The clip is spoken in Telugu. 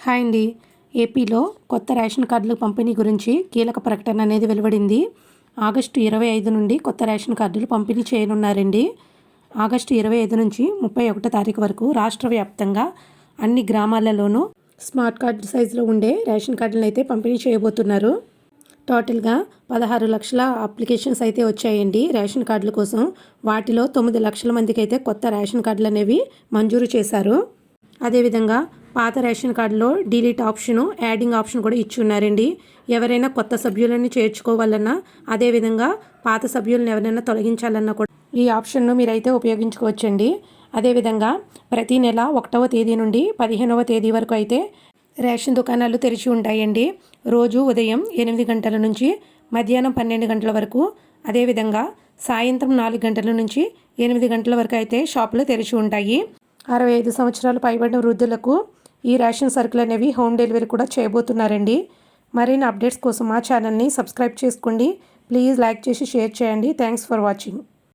హాయ్ అండి. ఏపీలో కొత్త రేషన్ కార్డుల పంపిణీ గురించి కీలక ప్రకటన అనేది వెలువడింది. ఆగస్టు 25 నుండి కొత్త రేషన్ కార్డులు పంపిణీ చేయనున్నారండి. ఆగస్టు 25 నుంచి 31 తారీఖు వరకు రాష్ట్ర వ్యాప్తంగా అన్ని గ్రామాలలోనూ స్మార్ట్ కార్డు సైజులో ఉండే రేషన్ కార్డులను అయితే పంపిణీ చేయబోతున్నారు. టోటల్గా 16 లక్షల అప్లికేషన్స్ అయితే వచ్చాయండి రేషన్ కార్డుల కోసం. వాటిలో 9 లక్షల మందికి అయితే కొత్త రేషన్ కార్డులు అనేవి మంజూరు చేశారు. అదేవిధంగా పాత రేషన్ కార్డులో డిలీట్ ఆప్షను, యాడింగ్ ఆప్షన్ కూడా ఇచ్చి ఉన్నారండి. ఎవరైనా కొత్త సభ్యులను చేర్చుకోవాలన్నా, అదేవిధంగా పాత సభ్యులను ఎవరైనా తొలగించాలన్నా కూడా ఈ ఆప్షన్ను మీరైతే ఉపయోగించుకోవచ్చండి. అదేవిధంగా ప్రతి నెల 1వ తేదీ నుండి 15వ తేదీ వరకు అయితే రేషన్ దుకాణాలు తెరిచి ఉంటాయండి. రోజు ఉదయం 8 గంటల నుంచి మధ్యాహ్నం 12 గంటల వరకు, అదేవిధంగా సాయంత్రం 4 గంటల నుంచి 8 గంటల వరకు అయితే షాపులు తెరిచి ఉంటాయి. 65 సంవత్సరాలు పైబడిన వృద్ధులకు ఈ రేషన్ సరుకులు అనేవి హోమ్ డెలివరీ కూడా చేయబోతున్నారండి. మరిన్ని అప్డేట్స్ కోసం మా ఛానల్ని సబ్స్క్రైబ్ చేసుకోండి. ప్లీజ్ లైక్ చేసి షేర్ చేయండి. Thanks for watching.